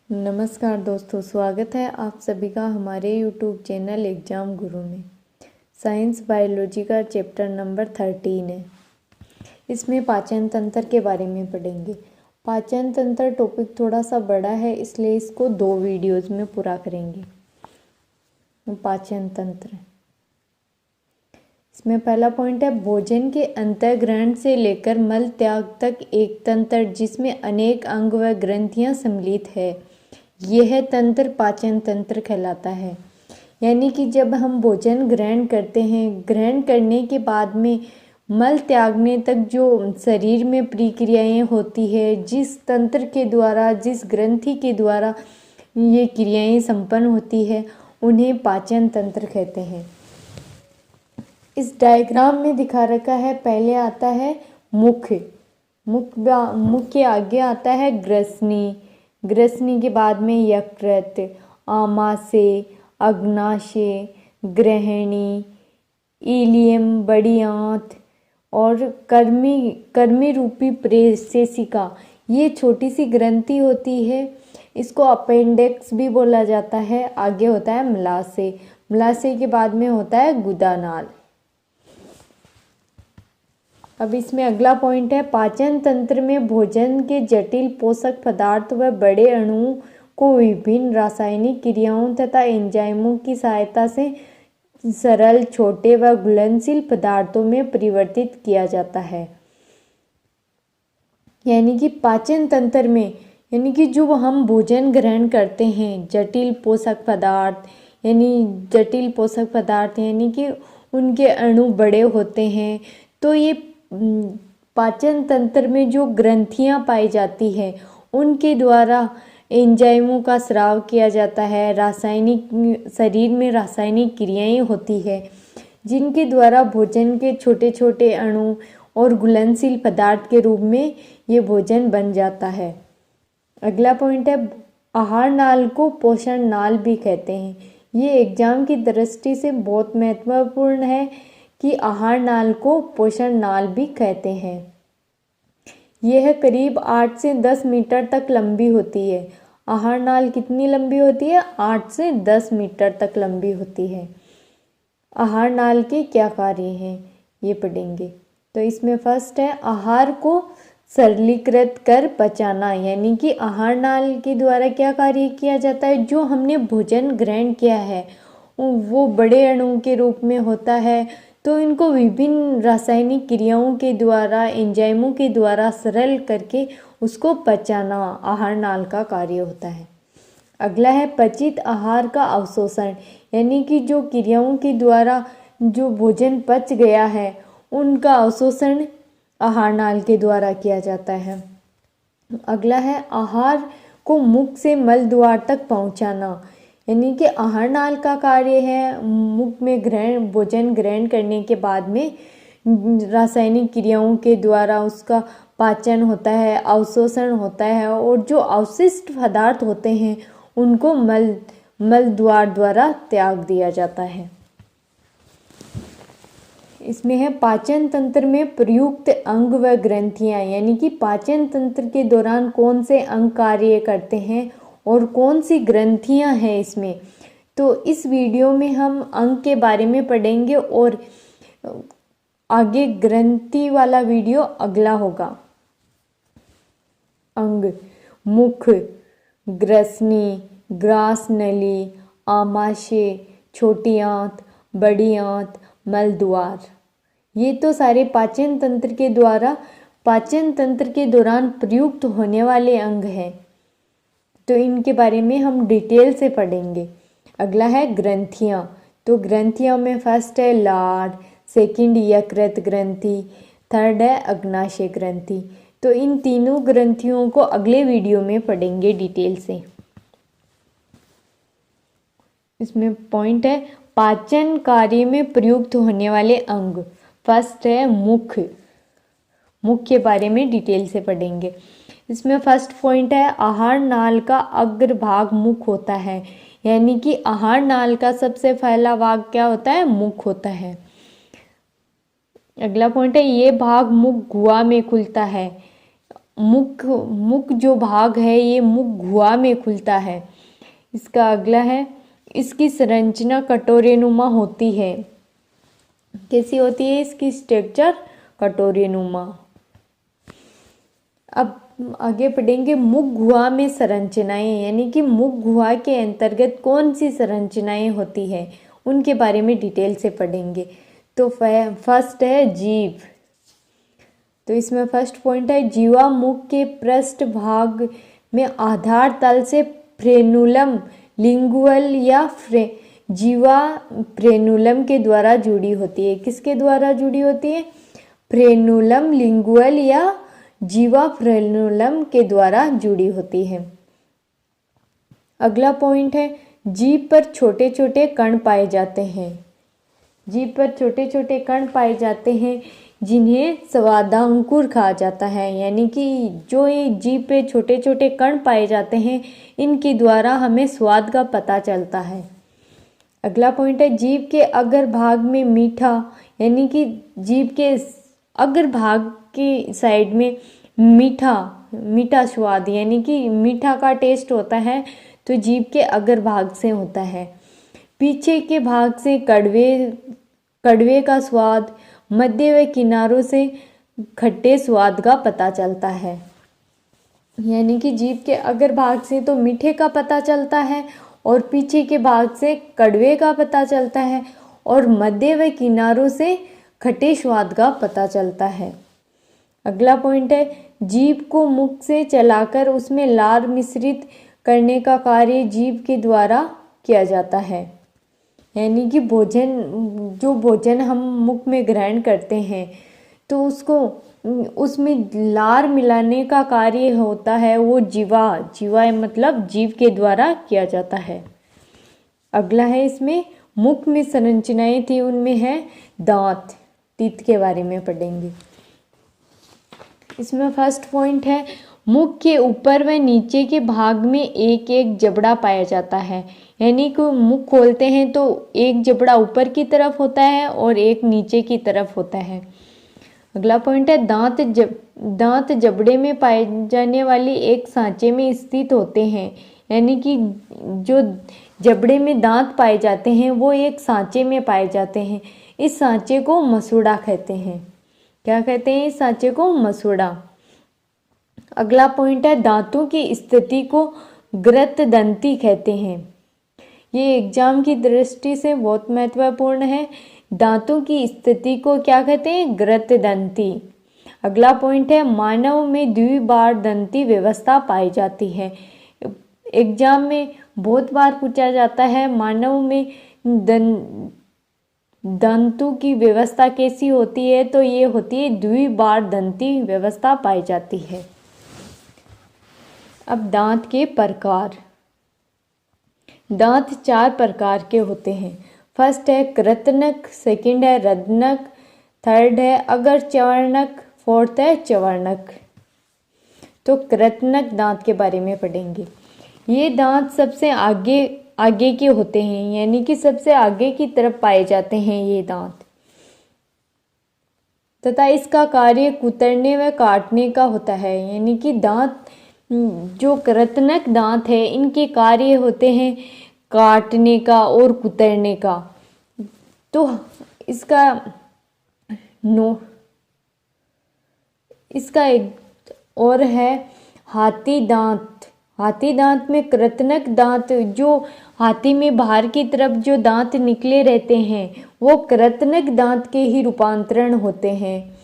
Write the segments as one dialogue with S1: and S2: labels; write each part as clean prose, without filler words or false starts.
S1: नमस्कार दोस्तों, स्वागत है आप सभी का हमारे YouTube चैनल एग्जाम गुरु में। साइंस बायोलॉजी का चैप्टर नंबर 13 है। इसमें पाचन तंत्र के बारे में पढ़ेंगे। पाचन तंत्र टॉपिक थोड़ा सा बड़ा है, इसलिए इसको 2 वीडियोज़ में पूरा करेंगे। पाचन तंत्र, इसमें पहला पॉइंट है भोजन के अंतःग्रहण से लेकर मल त्याग तक एक तंत्र जिसमें अनेक अंग व ग्रंथियां सम्मिलित है, यह तंत्र पाचन तंत्र कहलाता है। यानी कि जब हम भोजन ग्रहण करते हैं, ग्रहण करने के बाद में मल त्यागने तक जो शरीर में प्रक्रियाएं होती है, जिस तंत्र के द्वारा, जिस ग्रंथि के द्वारा ये क्रियाएं संपन्न होती है, उन्हें पाचन तंत्र कहते हैं। इस डायग्राम में दिखा रखा है, पहले आता है मुख के आगे आता है ग्रसनी के बाद में यकृत, आमाशय, अग्नाशय, ग्रहणी, इलियम, बड़ी आंत और कर्मी रूपी प्रेषिका। ये छोटी सी ग्रंथि होती है, इसको अपेंडिक्स भी बोला जाता है। आगे होता है मलाशय के बाद में होता है गुदानाल। अब इसमें अगला पॉइंट है पाचन तंत्र में भोजन के जटिल पोषक पदार्थ व बड़े अणुओं को विभिन्न रासायनिक क्रियाओं तथा एंजाइमों की सहायता से सरल, छोटे व घुलनशील पदार्थों में परिवर्तित किया जाता है। यानी कि पाचन तंत्र में, यानी कि जो हम भोजन ग्रहण करते हैं, जटिल पोषक पदार्थ यानी कि उनके अणु बड़े होते हैं, तो ये पाचन तंत्र में जो ग्रंथियां पाई जाती है, उनके द्वारा एंजाइमों का स्राव किया जाता है। शरीर में रासायनिक क्रियाएं होती है, जिनके द्वारा भोजन के छोटे छोटे अणु और घुलनशील पदार्थ के रूप में ये भोजन बन जाता है। अगला पॉइंट है आहार नाल को पोषण नाल भी कहते हैं। ये एग्जाम की दृष्टि से बहुत महत्वपूर्ण है कि आहार नाल को पोषण नाल भी कहते हैं। यह करीब 8 से 10 मीटर तक लंबी होती है। आहार नाल कितनी लंबी होती है? 8 से 10 मीटर तक लंबी होती है। आहार नाल के क्या कार्य हैं ये पढ़ेंगे। तो इसमें फर्स्ट है आहार को सरलीकृत कर पचाना। यानी कि आहार नाल के द्वारा क्या कार्य किया जाता है? जो हमने भोजन ग्रहण किया है वो बड़े अणु के रूप में होता है, तो इनको विभिन्न रासायनिक क्रियाओं के द्वारा, एंजाइमों के द्वारा सरल करके उसको पचाना आहार नाल का कार्य होता है। अगला है पचित आहार का अवशोषण। यानी कि जो क्रियाओं के द्वारा जो भोजन पच गया है, उनका अवशोषण आहार नाल के द्वारा किया जाता है। अगला है आहार को मुख से मल द्वार तक पहुंचाना। यानी कि आहार नाल का कार्य है मुख में भोजन ग्रहण करने के बाद में रासायनिक क्रियाओं के द्वारा उसका पाचन होता है, अवशोषण होता है, और जो अवशिष्ट पदार्थ होते हैं उनको मल द्वार द्वारा त्याग दिया जाता है। इसमें है पाचन तंत्र में प्रयुक्त अंग व ग्रंथियां। यानी कि पाचन तंत्र के दौरान कौन से अंग कार्य करते हैं और कौन सी ग्रंथियां हैं इसमें। तो इस वीडियो में हम अंग के बारे में पढ़ेंगे और आगे ग्रंथि वाला वीडियो अगला होगा। अंग: मुख, ग्रसनी, ग्रास नली, आमाशय, छोटी आंत, बड़ी आंत, मल द्वार। ये तो सारे पाचन तंत्र के दौरान प्रयुक्त होने वाले अंग हैं, तो इनके बारे में हम डिटेल से पढ़ेंगे। अगला है ग्रंथियां। तो ग्रंथियों में फर्स्ट है लार, सेकंड यकृत ग्रंथि, थर्ड है अग्नाशय ग्रंथि। तो इन तीनों ग्रंथियों को अगले वीडियो में पढ़ेंगे डिटेल से। इसमें पॉइंट है पाचन कार्य में प्रयुक्त होने वाले अंग। फर्स्ट है मुख के बारे में डिटेल से पढ़ेंगे। इसमें फर्स्ट पॉइंट है आहार नाल का अग्रभाग मुख होता है। यानी कि आहार नाल का सबसे पहला भाग क्या होता है? मुख होता है। अगला पॉइंट है ये भाग मुख गुहा में खुलता है। मुख जो भाग है ये मुख गुहा में खुलता है। इसका अगला है, इसकी संरचना कटोरीनुमा होती है। कैसी होती है इसकी स्ट्रक्चर? कटोरीनुमा। अब आगे पढ़ेंगे मुख गुहा में संरचनाएं, यानी कि मुख गुहा के अंतर्गत कौन सी संरचनाएं होती है उनके बारे में डिटेल से पढ़ेंगे। तो फर्स्ट है जीभ। तो इसमें फर्स्ट पॉइंट है, जीवा मुख के पृष्ठ भाग में आधार तल से फ्रेनुलम लिंगुअल या जीवा फ्रेनुलम के द्वारा जुड़ी होती है। किसके द्वारा जुड़ी होती है? फ्रेनुलम लिंगुअल या जीवा फ्रेनुलम के द्वारा जुड़ी होती है। अगला पॉइंट है, जीभ पर छोटे छोटे कण पाए जाते हैं। जीभ पर छोटे छोटे कण पाए जाते हैं जिन्हें स्वादांकुर कहा जाता है, यानी कि जो ये जीभ पे छोटे छोटे कण पाए जाते हैं इनके द्वारा हमें स्वाद का पता चलता है। अगला पॉइंट है, जीभ के अग्र भाग में मीठा, यानी कि जीभ के अग्र भाग की साइड में मीठा स्वाद, यानी कि मीठा का टेस्ट होता है तो जीभ के अग्र भाग से होता है। पीछे के भाग से कड़वे का स्वाद, मध्य व किनारों से खट्टे स्वाद का पता चलता है। यानी कि जीभ के अग्र भाग से तो मीठे का पता चलता है और पीछे के भाग से कड़वे का पता चलता है और मध्य व किनारों से खट्टे स्वाद का पता चलता है। अगला पॉइंट है, जीभ को मुख से चलाकर उसमें लार मिश्रित करने का कार्य जीभ के द्वारा किया जाता है। यानी कि भोजन हम मुख में ग्रहण करते हैं तो उसमें लार मिलाने का कार्य होता है वो जीवा मतलब जीभ के द्वारा किया जाता है। अगला है, इसमें मुख में संरचनाएं थी, उनमें है दांत। टीथ के बारे में पढ़ेंगे। इसमें फर्स्ट पॉइंट है, मुख के ऊपर व नीचे के भाग में एक एक जबड़ा पाया जाता है। यानी कि मुख खोलते हैं तो एक जबड़ा ऊपर की तरफ होता है और एक नीचे की तरफ होता है। अगला पॉइंट है, दांत जबड़े में पाए जाने वाली एक सांचे में स्थित होते हैं। यानी कि जो जबड़े में दांत पाए जाते हैं वो एक सांचे में पाए जाते हैं। इस सांचे को मसूड़ा कहते हैं। क्या कहते हैं? इस सांचे को मसूड़ा। अगला पॉइंट है, दांतों की स्थिति को ग्रंथदंती कहते हैं। ये एग्जाम की दृष्टि से बहुत महत्वपूर्ण है। दांतों की स्थिति को क्या कहते हैं? ग्रंथदंती। अगला पॉइंट है, मानव में द्विबारदंती व्यवस्था पाई जाती है। एग्जाम में बहुत बार पूछा जाता है मानव में दंतों की व्यवस्था कैसी होती है, तो ये होती है द्विबारदंती व्यवस्था पाई जाती है। अब दांत के प्रकार। दांत 4 प्रकार के होते हैं। फर्स्ट है कृतनक, सेकंड है रदनक, थर्ड है अग्रचर्वणक, फोर्थ है चवर्णक। तो कृतनक दांत के बारे में पढ़ेंगे। ये दांत सबसे आगे के होते हैं, यानी कि सबसे आगे की तरफ पाए जाते हैं ये दांत, तथा इसका कार्य कुतरने व काटने का होता है। यानी कि दांत जो कृतनक दांत है इनके कार्य होते हैं काटने का और कुतरने का। तो इसका एक और है हाथी दांत। हाथी दांत में कृतनक दांत, जो हाथी में बाहर की तरफ जो दांत निकले रहते हैं वो कृतनक दांत के ही रूपांतरण होते हैं।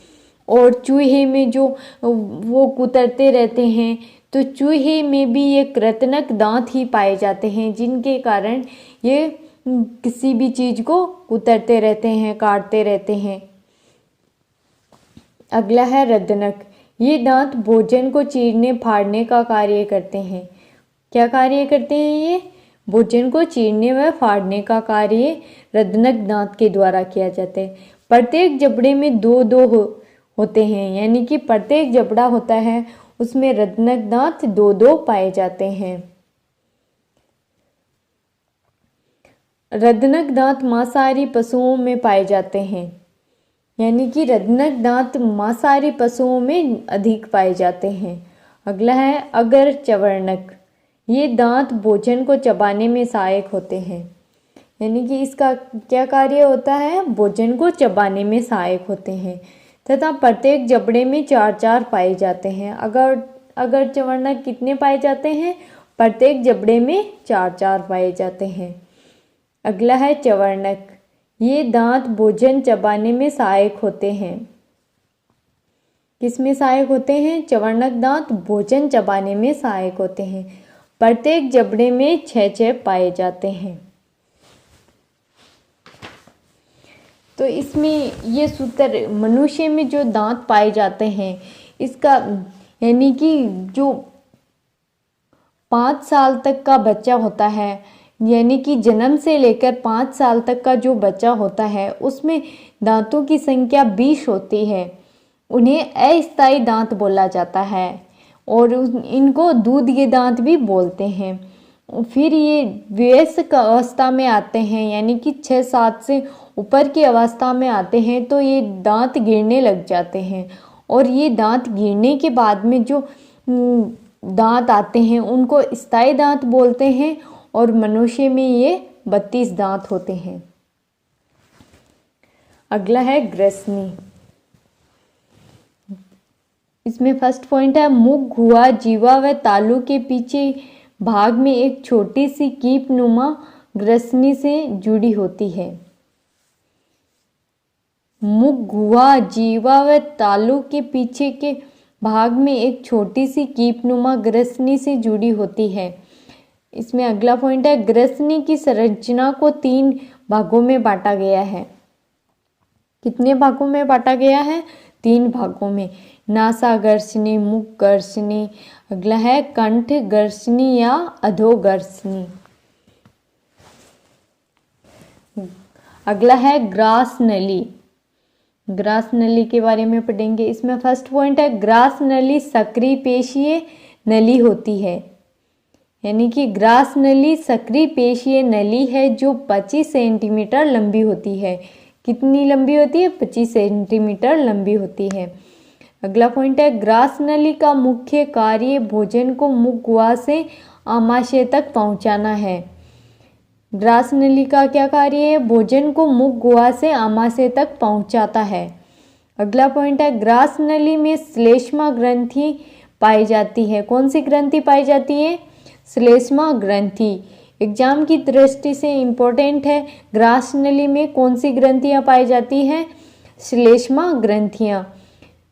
S1: और चूहे में जो वो कुतरते रहते हैं तो चूहे में भी ये कृतनक दांत ही पाए जाते हैं, जिनके कारण ये किसी भी चीज को कुतरते रहते हैं, काटते रहते हैं। अगला है रदनक। ये दांत भोजन को चीरने फाड़ने का कार्य करते हैं। क्या कार्य करते हैं ये? भोजन को चीरने व फाड़ने का कार्य रदनक दांत के द्वारा किया जाता है। प्रत्येक जबड़े में दो होते हैं, यानी कि प्रत्येक जबड़ा होता है उसमें रदनक दांत 2 पाए जाते हैं। रदनक दांत मांसाहारी पशुओं में पाए जाते हैं। यानी कि रत्नक दांत मांसाहारी पशुओं में अधिक पाए जाते हैं। अगला है अगर चवर्णक। ये दांत भोजन को चबाने में सहायक होते हैं। यानी कि इसका क्या कार्य होता है? भोजन को चबाने में सहायक होते हैं तथा प्रत्येक जबड़े में 4-4 पाए जाते हैं। अगर चवर्णक कितने पाए जाते हैं? प्रत्येक जबड़े में 4-4 पाए जाते हैं। अगला है चवर्णक। ये दांत भोजन चबाने में सहायक होते हैं। किसमें सहायक होते हैं? चवर्णक दांत भोजन चबाने में सहायक होते हैं। प्रत्येक जबड़े में 6-6 पाए जाते हैं। तो इसमें ये सूत्र मनुष्य में जो दांत पाए जाते हैं इसका यानी कि जो 5 साल तक का बच्चा होता है, यानी कि जन्म से लेकर 5 साल तक का जो बच्चा होता है उसमें दांतों की संख्या 20 होती है। उन्हें अस्थायी दांत बोला जाता है और इनको दूध के दांत भी बोलते हैं। फिर ये वयस्क अवस्था में आते हैं, यानी कि 6-7 से ऊपर की अवस्था में आते हैं तो ये दांत गिरने लग जाते हैं और ये दांत गिरने के बाद में जो दांत आते हैं उनको स्थायी दांत बोलते हैं और मनुष्य में ये 32 दांत होते हैं। अगला है ग्रसनी। इसमें फर्स्ट पॉइंट है मुख, हुआ, जीवा व तालू के पीछे भाग में एक छोटी सी कीप नुमा ग्रसनी से जुड़ी होती है। मुख, हुआ, जीवा व तालू के पीछे के भाग में एक छोटी सी कीपनुमा ग्रसनी से जुड़ी होती है। इसमें अगला पॉइंट है ग्रसनी की संरचना को 3 भागों में बांटा गया है। कितने भागों में बांटा गया है? 3 भागों में। नासाग्रसनी, मुख ग्रसनी, अगला है कंठ ग्रसनी या अधोग्रसनी। अगला है ग्रास नली। ग्रास नली के बारे में पढ़ेंगे। इसमें फर्स्ट पॉइंट है ग्रास नली सक्रिय पेशीय नली होती है। यानी कि ग्रास नली सक्रिय पेशीय नली है जो 25 सेंटीमीटर लंबी होती है। कितनी लंबी होती है? 25 सेंटीमीटर लंबी होती है। अगला पॉइंट है ग्रास नली का मुख्य कार्य भोजन को मुख, गुहा से आमाशय तक पहुंचाना है। ग्रास नली का क्या कार्य है? भोजन को मुख, गुहा से आमाशय तक पहुंचाता है। अगला पॉइंट है ग्रास नली में श्लेष्मा ग्रंथि पाई जाती है। कौन सी ग्रंथि पाई जाती है? श्लेष्मा ग्रंथि। एग्जाम की दृष्टि से इम्पोर्टेंट है। ग्रास नली में कौन सी ग्रंथियां पाई जाती हैं? श्लेष्मा ग्रंथियां।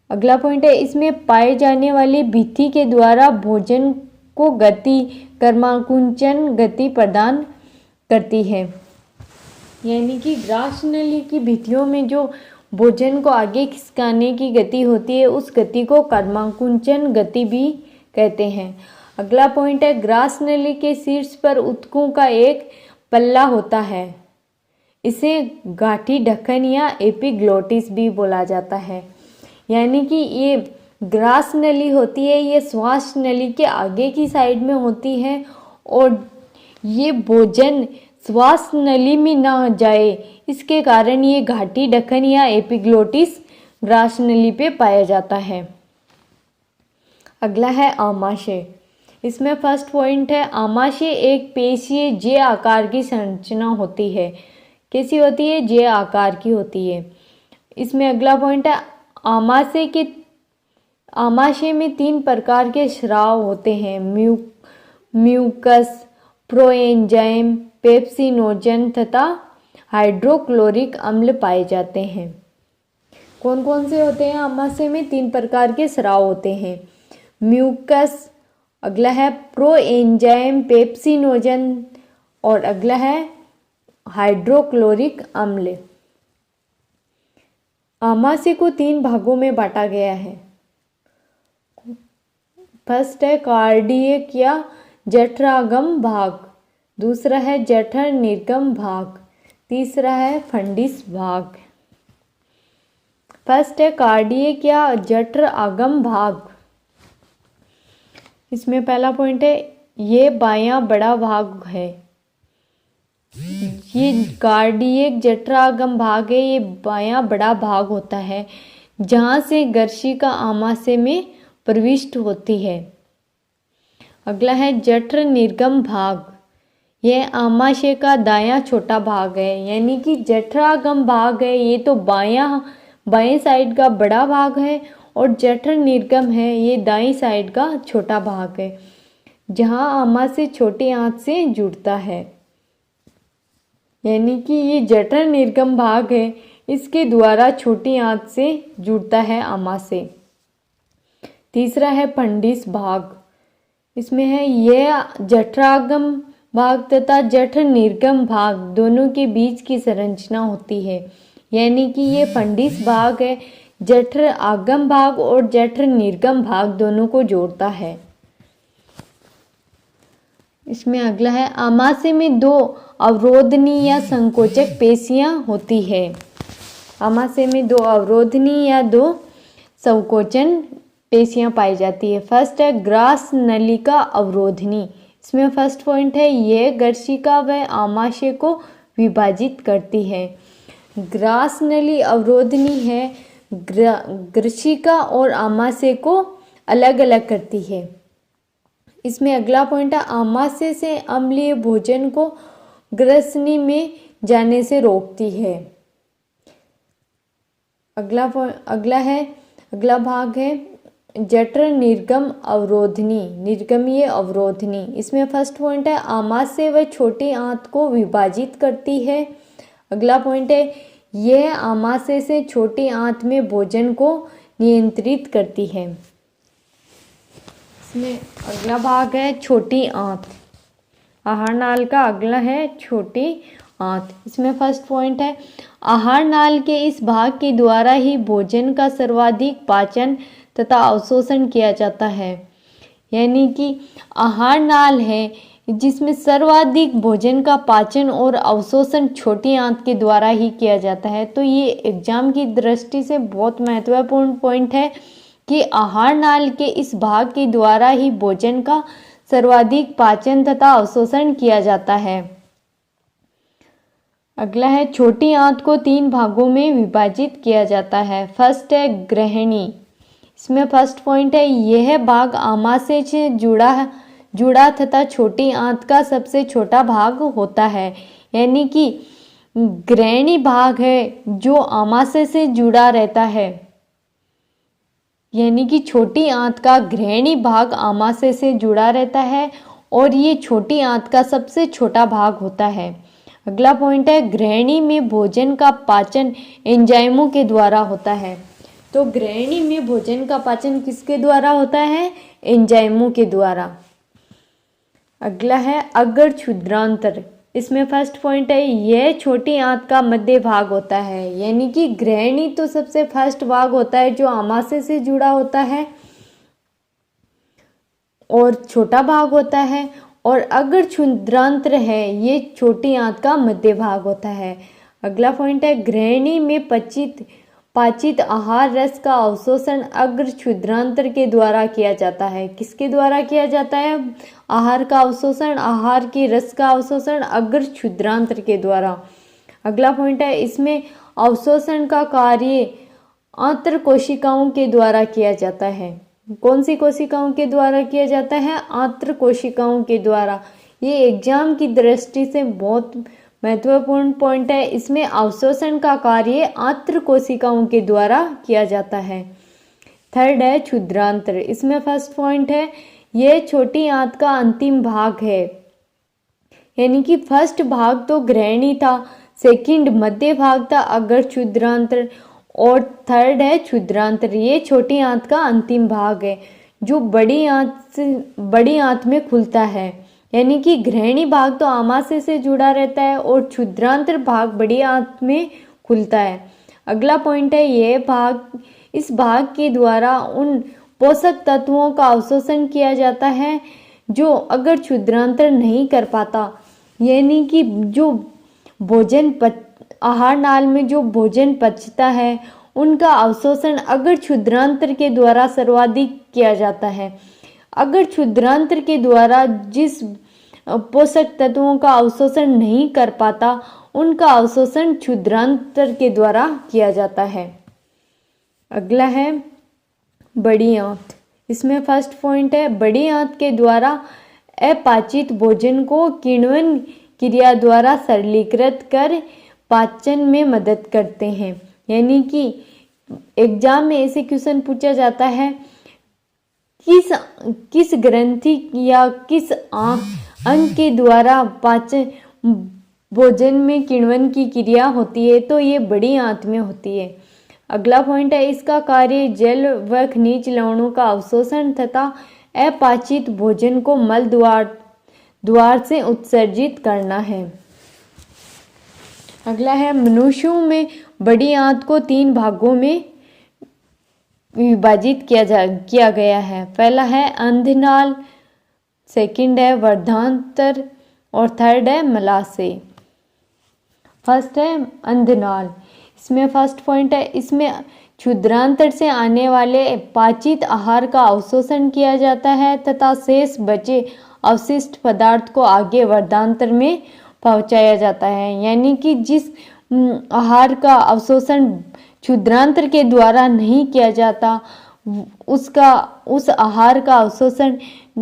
S1: अगला पॉइंट है इसमें पाए जाने वाली भित्ति के द्वारा भोजन को गति, कर्माकुंचन गति प्रदान करती है। यानी कि ग्रास नली की भित्तियों में जो भोजन को आगे खिसकाने की गति होती है उस गति को कर्माकुंचन गति भी कहते हैं। अगला पॉइंट है ग्रास नली के शीर्ष पर ऊतकों का एक पल्ला होता है। इसे गाठी ढक्कन या एपिग्लोटिस भी बोला जाता है। यानी कि ये ग्रास नली होती है, ये श्वास नली के आगे की साइड में होती है और ये भोजन श्वास नली में ना जाए इसके कारण ये घाटी ढक्कन या एपिग्लोटिस ग्रास नली पे पाया जाता है। अगला है आमाशय। इसमें फर्स्ट पॉइंट है आमाशय एक पेशीय जे आकार की संरचना होती है। कैसी होती है? जे आकार की होती है। इसमें अगला पॉइंट है आमाशय में 3 प्रकार के स्राव होते हैं। म्यूकस, प्रोएंजाइम, पेप्सिनोजन तथा हाइड्रोक्लोरिक अम्ल पाए जाते हैं। कौन कौन से होते हैं? आमाशय में 3 प्रकार के स्राव होते हैं। म्यूकस, अगला है प्रोएंजाइम, पेप्सिनोजन और अगला है हाइड्रोक्लोरिक अम्ल। आमाशय को 3 भागों में बांटा गया है। फर्स्ट है कार्डियक या जठरागम भाग, दूसरा है जठर निर्गम भाग, तीसरा है फंडिस भाग। फर्स्ट है कार्डियक या जठर आगम भाग। इसमें पहला पॉइंट है ये बायां बड़ा भाग है। ये कार्डियक जठरागम भाग है, ये बायां बड़ा भाग होता है जहाँ से गर्शिका आमाशय में प्रविष्ट होती है। अगला है जठर निर्गम भाग। यह आमाशय का दायां छोटा भाग है, यानी कि जठरागम भाग है ये तो बाएं साइड का बड़ा भाग है, और जठर निर्गम है ये दाईं साइड का छोटा भाग है जहाँ आमाशय छोटी आंत से जुड़ता है। यानी कि ये जठर निर्गम भाग है, इसके द्वारा छोटी आंत से जुड़ता है आमाशय। तीसरा है फंडिस भाग। इसमें है यह जठरागम भाग तथा जठर निर्गम भाग दोनों के बीच की संरचना होती है, यानी कि ये फंडिस भाग है, जठर आगम भाग और जठर निर्गम भाग दोनों को जोड़ता है। इसमें अगला है आमाशय में दो अवरोधनी या संकोचक पेशियां होती है। आमाशय में दो अवरोधनी या दो संकोचन पेशियां पाई जाती है। फर्स्ट है ग्रास नलिका अवरोधनी। इसमें फर्स्ट पॉइंट है यह गर्शिका व आमाशय को विभाजित करती है। ग्रास नली अवरोधनी है, गर्शिका और आमाशय को अलग अलग करती है। इसमें अगला पॉइंट है आमाशय से अम्लीय भोजन को ग्रसनी में जाने से रोकती है। अगला भाग है जठर निर्गम अवरोधनी, निर्गमीय अवरोधनी। इसमें फर्स्ट पॉइंट है आमाशय व छोटी आंत को विभाजित करती है। अगला पॉइंट है यह आमाशय से छोटी आंत में भोजन को नियंत्रित करती है। इसमें अगला भाग है छोटी आंत। आहार नाल का अगला है छोटी आंत। इसमें फर्स्ट पॉइंट है आहार नाल के इस भाग के द्वारा ही भोजन का सर्वाधिक पाचन तथा अवशोषण किया जाता है। यानी कि आहार नाल है जिसमें सर्वाधिक भोजन का पाचन और अवशोषण छोटी आंत के द्वारा ही किया जाता है। तो ये एग्जाम की दृष्टि से बहुत महत्वपूर्ण पॉइंट है कि आहार नाल के इस भाग के द्वारा ही भोजन का सर्वाधिक पाचन तथा अवशोषण किया जाता है। अगला है छोटी आंत को 3 भागों में विभाजित किया जाता है। फर्स्ट है ग्रहणी। इसमें फर्स्ट पॉइंट है यह भाग आमाशय से जुड़ा तथा छोटी आंत का सबसे छोटा भाग होता है। यानी कि ग्रहणी भाग है जो आमाशय से जुड़ा रहता है, यानी कि छोटी आंत का ग्रहणी भाग आमाशय से जुड़ा रहता है और ये छोटी आंत का सबसे छोटा भाग होता है। अगला पॉइंट है ग्रहणी में भोजन का पाचन एंजाइमों के द्वारा होता है। तो ग्रहणी में भोजन का पाचन किसके द्वारा होता है? एंजाइमों के द्वारा। अगला है अग्र क्षुद्रांतर। इसमें फर्स्ट पॉइंट है यह छोटी आंत का मध्य भाग होता है। यानी कि ग्रहणी तो सबसे फर्स्ट भाग होता है जो आमाशय से जुड़ा होता है और छोटा भाग होता है, और अग्र क्षुद्रांतर है ये छोटी आंत का मध्य भाग होता है। अगला पॉइंट है ग्रहणी में पाचित आहार रस का अवशोषण अग्र क्षुद्रांतर के द्वारा किया जाता है। किसके द्वारा किया जाता है आहार का अवशोषण? आहार की रस का अवशोषण अग्र क्षुद्रांतर के द्वारा। अगला पॉइंट है इसमें अवशोषण का कार्य आंत्र कोशिकाओं के द्वारा किया जाता है। कौन सी कोशिकाओं के द्वारा किया जाता है? आंत्र कोशिकाओं के द्वारा। ये एग्जाम की दृष्टि से बहुत महत्वपूर्ण पॉइंट है। इसमें अवशोषण का कार्य आंत्र कोशिकाओं के द्वारा किया जाता है। थर्ड है क्षुद्रांतर। इसमें फर्स्ट पॉइंट है यह छोटी आंत का अंतिम भाग है। यानी कि फर्स्ट भाग तो ग्रहणी था, सेकंड मध्य भाग था अग्र क्षुद्रांतर, और थर्ड है क्षुद्रांतर। ये छोटी आंत का अंतिम भाग है जो बड़ी आंत में खुलता है। यानी कि ग्रहणी भाग तो आमाशय से जुड़ा रहता है और क्षुद्रांतर भाग बड़ी आंत में खुलता है। अगला पॉइंट है इस भाग के द्वारा उन पोषक तत्वों का अवशोषण किया जाता है जो अगर क्षुद्रांतर नहीं कर पाता। यानी कि जो आहार नाल में जो भोजन पचता है उनका अवशोषण अगर क्षुद्रांतर के द्वारा सर्वाधिक किया जाता है। अगर क्षुद्रांतर के द्वारा जिस पोषक तत्वों का अवशोषण नहीं कर पाता, उनका अवशोषण क्षुद्रांतर के द्वारा किया जाता है। अगला है बड़ी आंत। इसमें फर्स्ट पॉइंट है, बड़ी आंत के द्वारा अपाचित भोजन को किण्वन क्रिया द्वारा सरलीकृत कर पाचन में मदद करते हैं। यानी कि एग्जाम में ऐसे क्वेश्चन पूछा जाता है, किस ग्रंथि या किस अंग के द्वारा पाचन भोजन में किण्वन की क्रिया होती है, तो ये बड़ी आंत में होती है। अगला पॉइंट है, इसका कार्य जल व खनिज लवणों का अवशोषण तथा अपाचित भोजन को मल द्वार से उत्सर्जित करना है। अगला है, मनुष्यों में बड़ी आंत को 3 भागों में विभाजित किया गया है। पहला है अंधनाल, सेकंड है वर्धांतर और थर्ड है मलाशय। फर्स्ट है अंधनाल। इसमें फर्स्ट पॉइंट है, इसमें क्षुद्रांतर से आने वाले पाचित आहार का अवशोषण किया जाता है तथा शेष बचे अवशिष्ट पदार्थ को आगे वर्धांतर में पहुंचाया जाता है। यानी कि जिस आहार का अवशोषण क्षुद्रांतर के द्वारा नहीं किया जाता, उस आहार का अवशोषण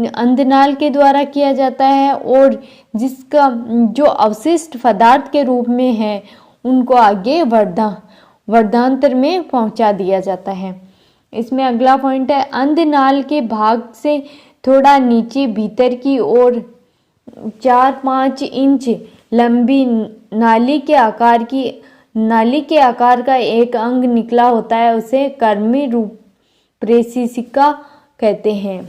S1: अंधनाल के द्वारा किया जाता है, और जिसका जो अवशिष्ट पदार्थ के रूप में है उनको आगे वर्धांतर में पहुंचा दिया जाता है। इसमें अगला पॉइंट है, अंधनाल के भाग से थोड़ा नीचे भीतर की ओर 4-5 इंच लंबी नाली के आकार का एक अंग निकला होता है, उसे कर्मी रूपरेशिका कहते हैं।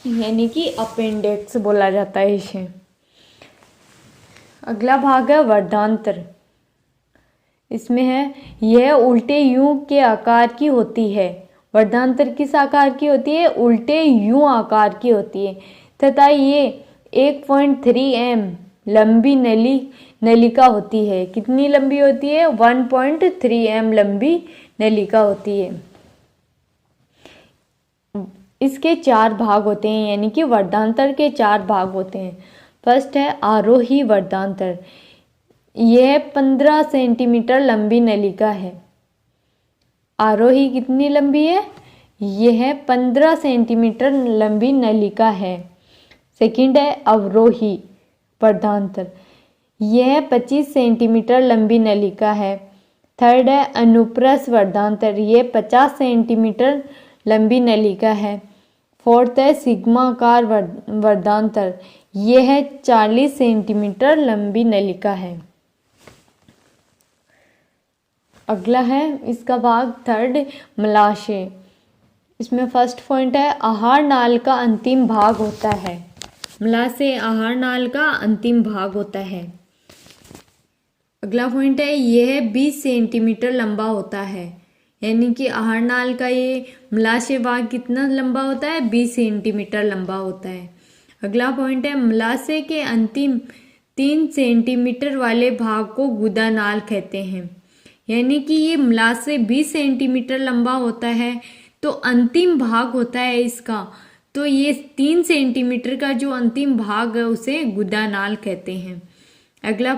S1: यानी कि अपेंडिक्स बोला जाता है इसे। अगला भाग है वर्धांतर। इसमें है, यह उल्टे यू के आकार की होती है। वर्धांतर किस आकार की होती है? उल्टे यू आकार की होती है तथा ये 1.3 m लंबी नलिका होती है। कितनी लंबी होती है? 1.3 m लंबी नलिका होती है। इसके 4 भाग होते हैं, यानी कि वर्धांतर के 4 भाग होते हैं। फर्स्ट है आरोही वर्धांतर। यह 15 सेंटीमीटर लंबी नलिका है। आरोही कितनी लंबी है? यह 15 सेंटीमीटर लंबी नलिका है। सेकंड है अवरोही वर्धांतर। यह 25 सेंटीमीटर लंबी नलिका है। थर्ड है अनुप्रस्थ वर्धांतर। यह 50 सेंटीमीटर लंबी नलिका है। फोर्थ है सिग्माकार वर्धांतर। यह 40 सेंटीमीटर लंबी नलिका है। अगला है इसका भाग थर्ड मलाशय। इसमें फर्स्ट पॉइंट है, आहार नाल का अंतिम भाग होता है। मलाशय आहार नाल का अंतिम भाग होता है। अगला पॉइंट है, यह 20 सेंटीमीटर लंबा होता है। यानी कि आहार नाल का ये मलाशय भाग कितना लंबा होता है? 20 सेंटीमीटर लंबा होता है। अगला पॉइंट है, मलाशय के अंतिम 3 सेंटीमीटर वाले भाग को गुदानाल कहते हैं। यानी कि ये मलाशय 20 सेंटीमीटर लंबा होता है, तो अंतिम भाग होता है इसका, तो ये 3 सेंटीमीटर का जो अंतिम भाग है उसे गुदानाल कहते हैं। अगला